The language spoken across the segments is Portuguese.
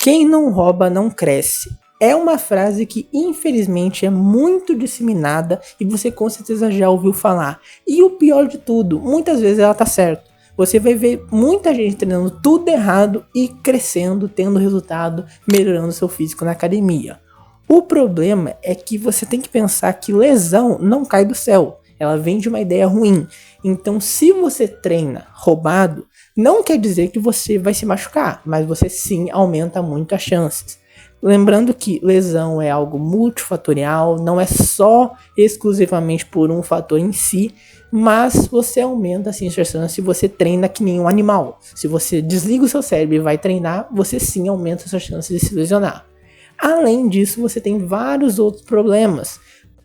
Quem não rouba não cresce. É uma frase que infelizmente é muito disseminada e você com certeza já ouviu falar. E o pior de tudo, muitas vezes ela tá certa. Você vai ver muita gente treinando tudo errado e crescendo, tendo resultado, melhorando seu físico na academia. O problema é que você tem que pensar que lesão não cai do céu. Ela vem de uma ideia ruim. Então, se você treina roubado, não quer dizer que você vai se machucar, mas você sim aumenta muito as chances. Lembrando que lesão é algo multifatorial, não é só exclusivamente por um fator em si, mas você aumenta assim as chances se você treina que nem um animal. Se você desliga o seu cérebro e vai treinar, você sim aumenta as suas chances de se lesionar. Além disso, você tem vários outros problemas,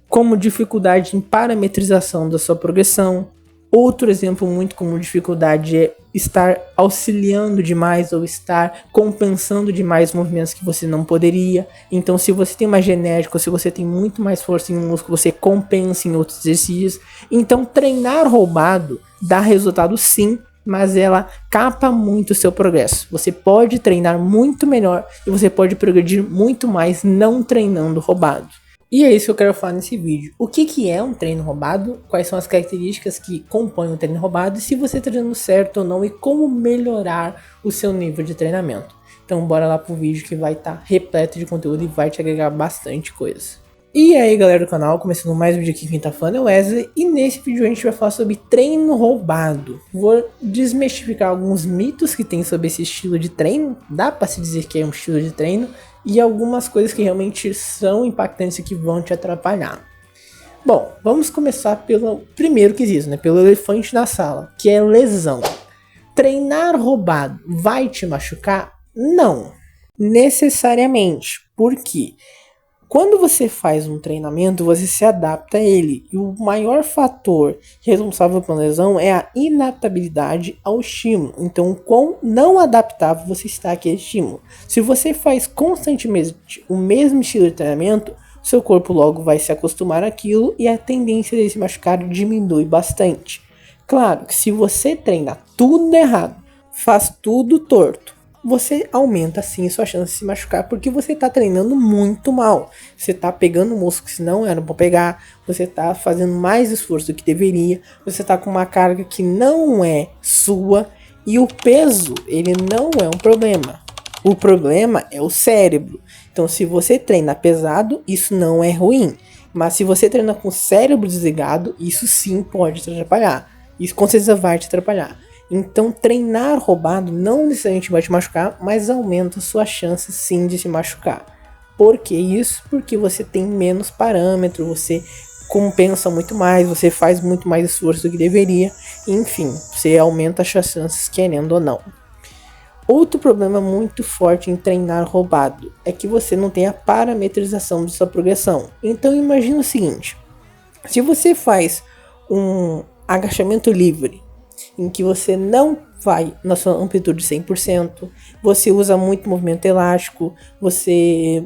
como dificuldade em parametrização da sua progressão. Outro exemplo muito comum de dificuldade é estar auxiliando demais ou estar compensando demais movimentos que você não poderia. Então, se você tem uma genética ou se você tem muito mais força em um músculo, você compensa em outros exercícios. Então, treinar roubado dá resultado sim, mas ela capa muito o seu progresso. Você pode treinar muito melhor e você pode progredir muito mais não treinando roubado. E é isso que eu quero falar nesse vídeo. O que é um treino roubado? Quais são as características que compõem um treino roubado? E se você está treinando certo ou não? E como melhorar o seu nível de treinamento? Então bora lá pro vídeo que vai estar repleto de conteúdo e vai te agregar bastante coisa. E aí galera do canal, começando mais um vídeo aqui, quem tá falando é o Wesley. E nesse vídeo a gente vai falar sobre treino roubado. Vou desmistificar alguns mitos que tem sobre esse estilo de treino. Dá pra se dizer que é um estilo de treino. E algumas coisas que realmente são impactantes e que vão te atrapalhar. Bom, vamos começar pelo primeiro quesito, né? Pelo elefante na sala, que é lesão. Treinar roubado vai te machucar? Não, necessariamente. Por quê? Quando você faz um treinamento, você se adapta a ele. E o maior fator responsável pela lesão é a inadaptabilidade ao estímulo. Então, quão não adaptável você está àquele estímulo. Se você faz constantemente o mesmo estilo de treinamento, seu corpo logo vai se acostumar àquilo e a tendência de se machucar diminui bastante. Claro que se você treina tudo errado, faz tudo torto, você aumenta sim sua chance de se machucar porque você está treinando muito mal. Você está pegando músculos que não eram para pegar, você está fazendo mais esforço do que deveria, você está com uma carga que não é sua e o peso, ele não é um problema. O problema é o cérebro. Então se você treina pesado, isso não é ruim. Mas se você treina com o cérebro desligado, isso sim pode te atrapalhar. Isso com certeza vai te atrapalhar. Então treinar roubado não necessariamente vai te machucar, mas aumenta a sua chance sim de se machucar. Por que isso? Porque você tem menos parâmetro, você compensa muito mais, você faz muito mais esforço do que deveria, enfim, você aumenta as suas chances querendo ou não. Outro problema muito forte em treinar roubado é que você não tem a parametrização de sua progressão. Então imagina o seguinte, se você faz um agachamento livre, em que você não vai na sua amplitude 100%, você usa muito movimento elástico, você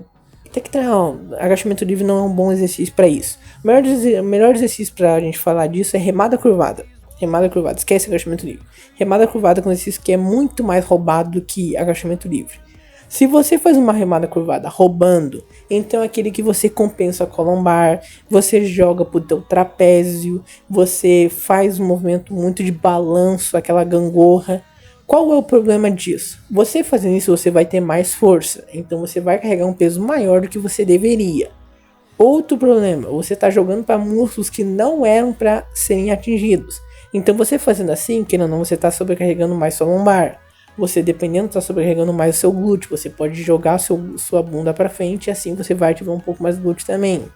tem que treinar. Agachamento livre não é um bom exercício para isso. O melhor exercício para a gente falar disso é remada curvada. Remada curvada, esquece agachamento livre. Remada curvada é um exercício que é muito mais roubado do que agachamento livre. Se você faz uma remada curvada roubando, então é aquele que você compensa com a lombar, você joga pro teu trapézio, você faz um movimento muito de balanço, aquela gangorra. Qual é o problema disso? Você fazendo isso, você vai ter mais força, então você vai carregar um peso maior do que você deveria. Outro problema, você está jogando para músculos que não eram para serem atingidos. Então você fazendo assim, querendo ou não, você está sobrecarregando mais sua lombar. Você, dependendo, está sobrecarregando mais o seu glúteo. Você pode jogar sua bunda para frente e assim você vai ativar um pouco mais o glúteo também.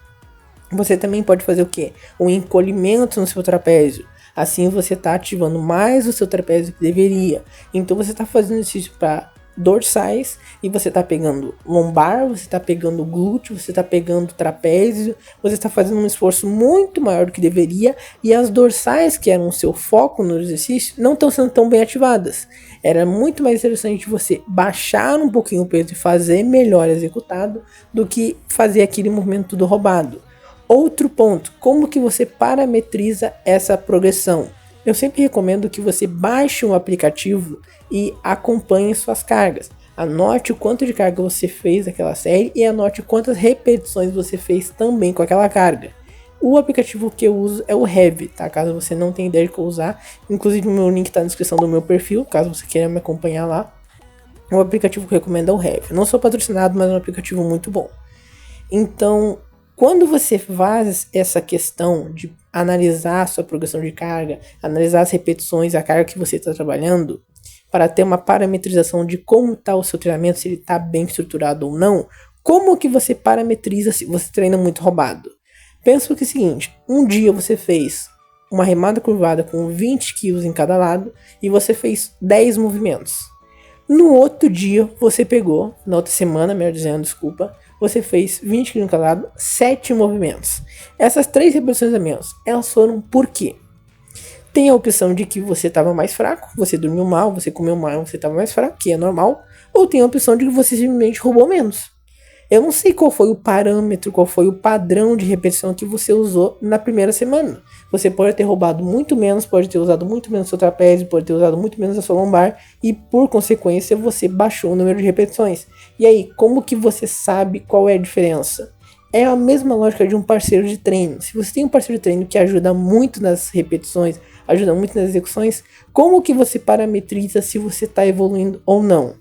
Você também pode fazer o quê? Um encolhimento no seu trapézio. Assim você está ativando mais o seu trapézio que deveria. Então você está fazendo exercício para dorsais e você está pegando lombar, você está pegando glúteo, você está pegando trapézio, você está fazendo um esforço muito maior do que deveria e as dorsais, que eram o seu foco no exercício, não estão sendo tão bem ativadas. Era muito mais interessante você baixar um pouquinho o peso e fazer melhor executado do que fazer aquele movimento tudo roubado. Outro ponto, como que você parametriza essa progressão? Eu sempre recomendo que você baixe um aplicativo e acompanhe suas cargas. Anote o quanto de carga você fez naquela série e anote quantas repetições você fez também com aquela carga. O aplicativo que eu uso é o Heavy, tá? Caso você não tenha ideia de qual usar. Inclusive o meu link tá na descrição do meu perfil, caso você queira me acompanhar lá. O aplicativo que eu recomendo é o Heavy. Não sou patrocinado, mas é um aplicativo muito bom. Então, quando você faz essa questão de analisar a sua progressão de carga, analisar as repetições, a carga que você está trabalhando, para ter uma parametrização de como está o seu treinamento, se ele está bem estruturado ou não, como que você parametriza se você treina muito roubado? Pensa que é o seguinte, um dia você fez uma remada curvada com 20 kg em cada lado e você fez 10 movimentos. No outro dia você pegou, na outra semana, melhor dizendo, desculpa, você fez 20 kg em cada lado, 7 movimentos. Essas 3 repetições a menos, elas foram por quê? Tem a opção de que você estava mais fraco, você dormiu mal, você comeu mal, você estava mais fraco, que é normal. Ou tem a opção de que você simplesmente roubou menos. Eu não sei qual foi o parâmetro, qual foi o padrão de repetição que você usou na primeira semana. Você pode ter roubado muito menos, pode ter usado muito menos seu trapézio, pode ter usado muito menos a sua lombar. E por consequência você baixou o número de repetições. E aí, como que você sabe qual é a diferença? É a mesma lógica de um parceiro de treino. Se você tem um parceiro de treino que ajuda muito nas repetições, ajuda muito nas execuções, como que você parametriza se você está evoluindo ou não?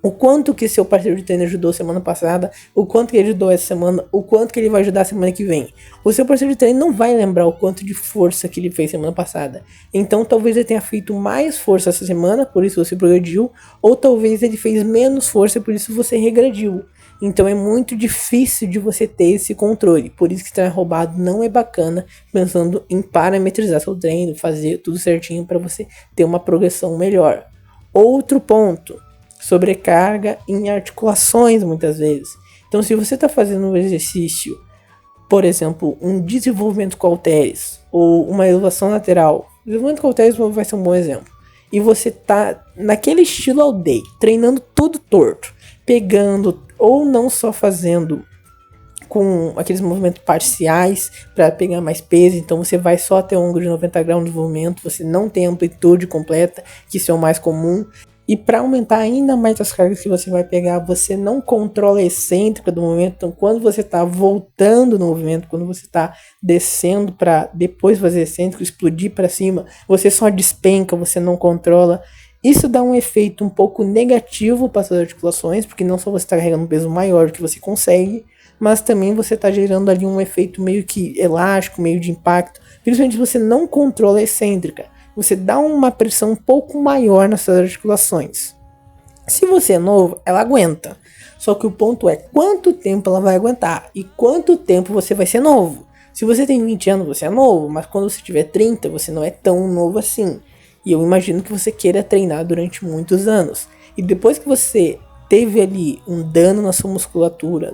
O quanto que seu parceiro de treino ajudou semana passada, o quanto que ele ajudou essa semana, o quanto que ele vai ajudar semana que vem. O seu parceiro de treino não vai lembrar o quanto de força que ele fez semana passada. Então talvez ele tenha feito mais força essa semana, por isso você progrediu, ou talvez ele fez menos força, por isso você regrediu. Então é muito difícil de você ter esse controle. Por isso que treinar roubado não é bacana, pensando em parametrizar seu treino, fazer tudo certinho para você ter uma progressão melhor. Outro ponto, sobrecarga em articulações muitas vezes. Então se você está fazendo um exercício, por exemplo, um desenvolvimento com halteres ou uma elevação lateral, desenvolvimento com halteres vai ser um bom exemplo, e você tá naquele estilo all day, treinando tudo torto, pegando ou não só fazendo com aqueles movimentos parciais para pegar mais peso, então você vai só até o ângulo de 90 graus de movimento, você não tem amplitude completa, que isso é o mais comum. E para aumentar ainda mais as cargas que você vai pegar, você não controla a excêntrica do movimento. Então quando você está voltando no movimento, quando você está descendo para depois fazer excêntrico, explodir para cima, você só despenca, você não controla. Isso dá um efeito um pouco negativo para suas articulações, porque não só você está carregando um peso maior do que você consegue, mas também você está gerando ali um efeito meio que elástico, meio de impacto, principalmente se você não controla a excêntrica. Você dá uma pressão um pouco maior nas suas articulações. Se você é novo, ela aguenta. Só que o ponto é quanto tempo ela vai aguentar e quanto tempo você vai ser novo. Se você tem 20 anos, você é novo, mas quando você tiver 30, você não é tão novo assim. E eu imagino que você queira treinar durante muitos anos. E depois que você teve ali um dano na sua musculatura,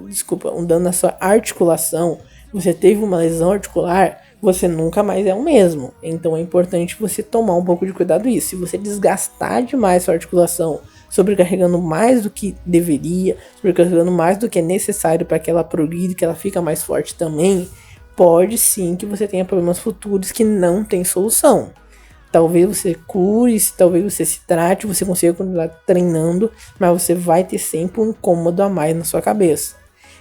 um dano na sua articulação, você teve uma lesão articular, você nunca mais é o mesmo. Então é importante você tomar um pouco de cuidado nisso. Se você desgastar demais sua articulação, sobrecarregando mais do que deveria, sobrecarregando mais do que é necessário para que ela progrida, que ela fique mais forte também, pode sim que você tenha problemas futuros que não tem solução. Talvez você cure, talvez você se trate, você consiga continuar treinando, mas você vai ter sempre um incômodo a mais na sua cabeça.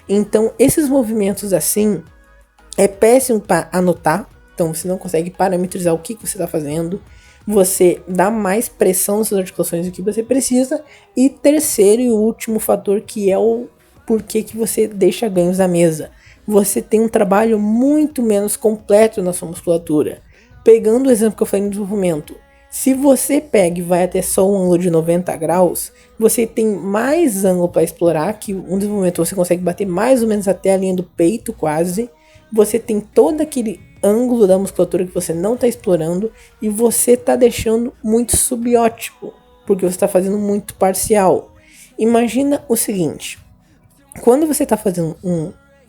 Então esses movimentos assim é péssimo para anotar, então você não consegue parametrizar o que você está fazendo, você dá mais pressão nas suas articulações do que você precisa, e terceiro e último fator, que é o porquê que você deixa ganhos à mesa. Você tem um trabalho muito menos completo na sua musculatura. Pegando o exemplo que eu falei no desenvolvimento, se você pega e vai até só um ângulo de 90 graus, você tem mais ângulo para explorar, que um desenvolvimento você consegue bater mais ou menos até a linha do peito quase. Você tem todo aquele ângulo da musculatura que você não está explorando e você está deixando muito subótipo, porque você está fazendo muito parcial. Imagina o seguinte, quando você está fazendo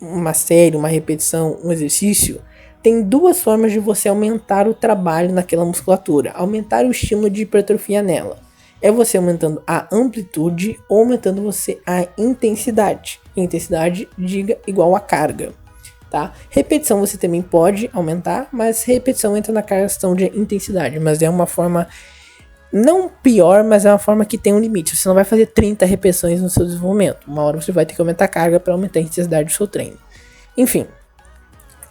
uma série, uma repetição, um exercício, tem duas formas de você aumentar o trabalho naquela musculatura, aumentar o estímulo de hipertrofia nela. É você aumentando a amplitude ou aumentando você a intensidade. Intensidade, diga, igual a carga. Tá? Repetição você também pode aumentar, mas repetição entra na questão de intensidade, mas é uma forma Não pior, mas é uma forma que tem um limite. Você não vai fazer 30 repetições no seu desenvolvimento. Uma hora você vai ter que aumentar a carga para aumentar a intensidade do seu treino. Enfim,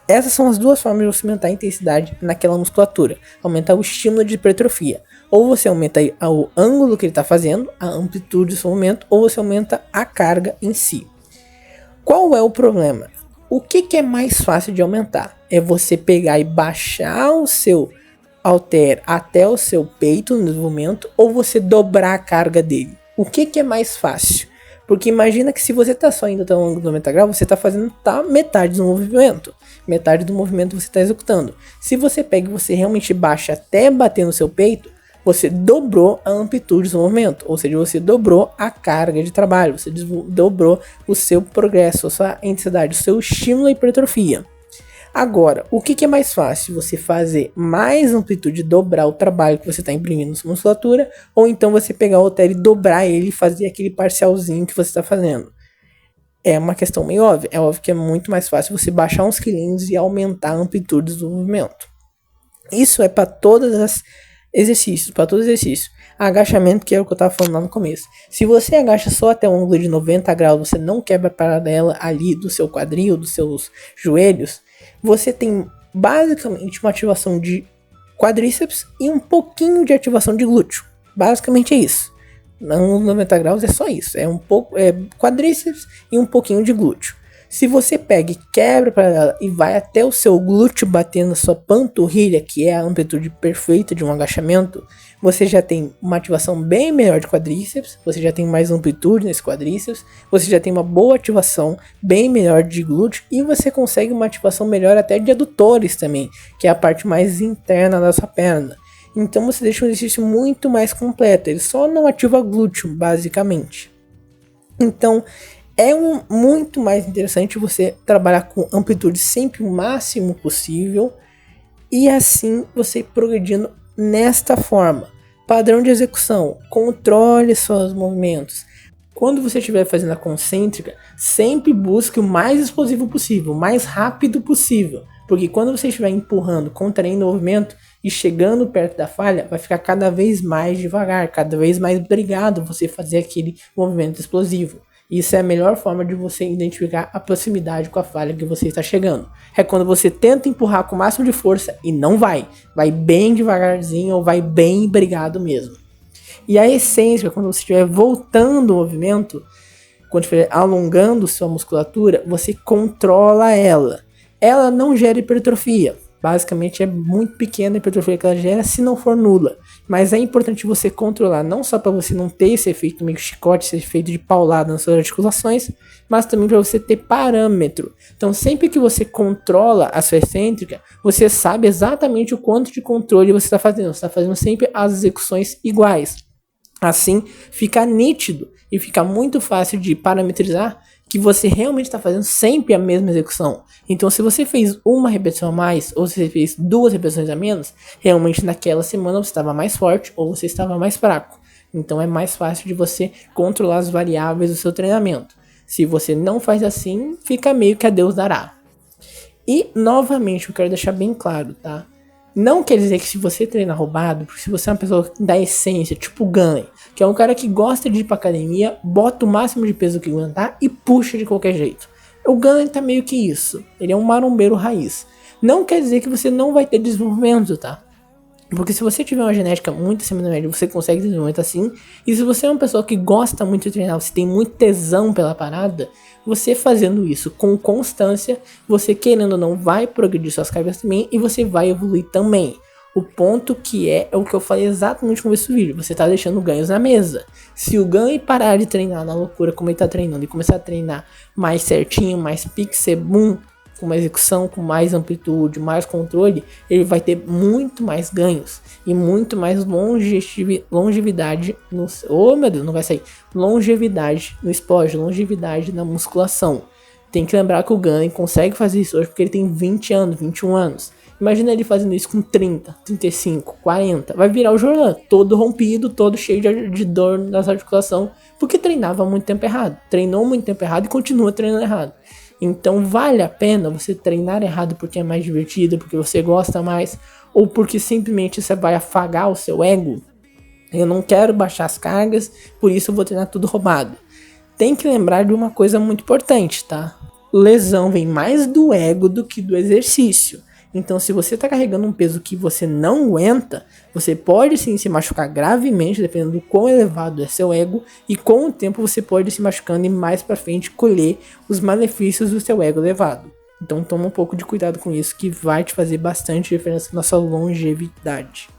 essas são as duas formas de você aumentar a intensidade naquela musculatura. Aumentar o estímulo de hipertrofia. Ou você aumenta o ângulo que ele está fazendo, a amplitude do seu movimento, ou você aumenta a carga em si. Qual é o problema? O que é mais fácil de aumentar? É você pegar e baixar o seu halter até o seu peito no desenvolvimento, ou você dobrar a carga dele? O que é mais fácil? Porque imagina que se você está só indo até o ângulo 90 graus, você está fazendo metade do movimento. Metade do movimento você está executando. Se você pega e você realmente baixa até bater no seu peito, você dobrou a amplitude do movimento. Ou seja, você dobrou a carga de trabalho. Você dobrou o seu progresso, a sua intensidade, o seu estímulo à hipertrofia. Agora, o que é mais fácil? Você fazer mais amplitude, dobrar o trabalho que você está imprimindo na sua musculatura, ou então você pegar o halter e dobrar ele e fazer aquele parcialzinho que você está fazendo? É uma questão meio óbvia. É óbvio que é muito mais fácil você baixar uns quilinhos e aumentar a amplitude do movimento. Isso é para todos os exercícios. Agachamento, que é o que eu estava falando lá no começo. Se você agacha só até um ângulo de 90 graus, você não quebra a paralela ali do seu quadril, dos seus joelhos, você tem basicamente uma ativação de quadríceps e um pouquinho de ativação de glúteo. Basicamente é isso. Nos 90 graus é só isso. É um pouco quadríceps e um pouquinho de glúteo. Se você pega e quebra para ela e vai até o seu glúteo batendo na sua panturrilha, que é a amplitude perfeita de um agachamento, você já tem uma ativação bem melhor de quadríceps, você já tem mais amplitude nesse quadríceps, você já tem uma boa ativação bem melhor de glúteo e você consegue uma ativação melhor até de adutores também, que é a parte mais interna da sua perna. Então você deixa um exercício muito mais completo, ele só não ativa glúteo, basicamente. Então é muito mais interessante você trabalhar com amplitude sempre o máximo possível e assim você ir progredindo nesta forma. Padrão de execução, controle seus movimentos. Quando você estiver fazendo a concêntrica, sempre busque o mais explosivo possível, o mais rápido possível. Porque quando você estiver empurrando, contraindo o movimento e chegando perto da falha, vai ficar cada vez mais devagar, cada vez mais obrigado você fazer aquele movimento explosivo. Isso é a melhor forma de você identificar a proximidade com a falha que você está chegando. É quando você tenta empurrar com o máximo de força e não vai. Vai bem devagarzinho ou vai bem brigado mesmo. E a essência, quando você estiver voltando o movimento, quando estiver alongando sua musculatura, você controla ela. Ela não gera hipertrofia. Basicamente é muito pequena a hipertrofia que ela gera, se não for nula. Mas é importante você controlar, não só para você não ter esse efeito meio chicote, esse efeito de paulada nas suas articulações, mas também para você ter parâmetro. Então sempre que você controla a sua excêntrica, você sabe exatamente o quanto de controle você está fazendo. Você está fazendo sempre as execuções iguais. Assim fica nítido e fica muito fácil de parametrizar que você realmente está fazendo sempre a mesma execução. Então se você fez uma repetição a mais ou se você fez 2 repetições a menos, realmente naquela semana você estava mais forte ou você estava mais fraco. Então é mais fácil de você controlar as variáveis do seu treinamento. Se você não faz assim, fica meio que a Deus dará. E novamente eu quero deixar bem claro, tá? Não quer dizer que se você treina roubado, porque se você é uma pessoa da essência, tipo o Gunley, que é um cara que gosta de ir pra academia, bota o máximo de peso que aguentar e puxa de qualquer jeito. O Gunley tá meio que isso. Ele é um marombeiro raiz. Não quer dizer que você não vai ter desenvolvimento, tá? Porque se você tiver uma genética muito acima da média, você consegue desenvolvimento assim. E se você é uma pessoa que gosta muito de treinar, você tem muito tesão pela parada, você fazendo isso com constância, você querendo ou não vai progredir suas cargas também e você vai evoluir também. O ponto que é o que eu falei exatamente no começo do vídeo, você tá deixando ganhos na mesa. Se o ganho parar de treinar na loucura como ele tá treinando e começar a treinar mais certinho, mais pixel-boom, com uma execução com mais amplitude, mais controle, ele vai ter muito mais ganhos e muito mais longevidade no... Oh meu Deus, não vai sair. Longevidade no esporte, longevidade na musculação. Tem que lembrar que o Gunley consegue fazer isso hoje porque ele tem 20 anos, 21 anos. Imagina ele fazendo isso com 30, 35, 40. Vai virar o Jordan, todo rompido, todo cheio de dor nas articulações, porque treinava muito tempo errado. Treinou muito tempo errado e continua treinando errado. Então vale a pena você treinar errado porque é mais divertido, porque você gosta mais, ou porque simplesmente você vai afagar o seu ego? Eu não quero baixar as cargas, por isso eu vou treinar tudo roubado. Tem que lembrar de uma coisa muito importante, tá? Lesão vem mais do ego do que do exercício. Então, se você tá carregando um peso que você não aguenta, você pode sim se machucar gravemente, dependendo do quão elevado é seu ego, e com o tempo você pode ir se machucando e mais pra frente colher os malefícios do seu ego elevado. Então, toma um pouco de cuidado com isso, que vai te fazer bastante diferença na sua longevidade.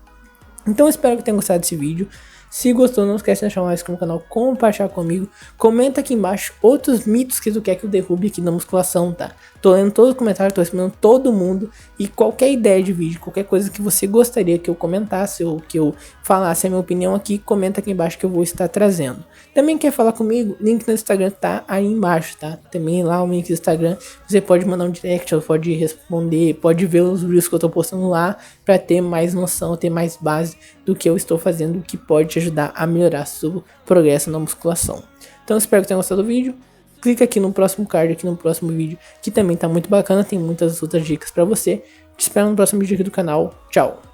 Então, eu espero que tenham gostado desse vídeo. Se gostou, não esquece de deixar um like no canal, compartilhar comigo. Comenta aqui embaixo outros mitos que tu quer que eu derrube aqui na musculação, tá? Tô lendo todos os comentários, tô respondendo todo mundo. E qualquer ideia de vídeo, qualquer coisa que você gostaria que eu comentasse ou que eu falasse a minha opinião aqui, comenta aqui embaixo que eu vou estar trazendo. Também quer falar comigo? Link no Instagram tá aí embaixo, tá? Também lá o link do Instagram, você pode mandar um direct, ou pode responder, pode ver os vídeos que eu tô postando lá, pra ter mais noção, ter mais base do que eu estou fazendo, que pode te ajudar a melhorar seu progresso na musculação. Então eu espero que tenham gostado do vídeo. Clica aqui no próximo card, aqui no próximo vídeo, que também tá muito bacana, tem muitas outras dicas pra você. Te espero no próximo vídeo aqui do canal. Tchau!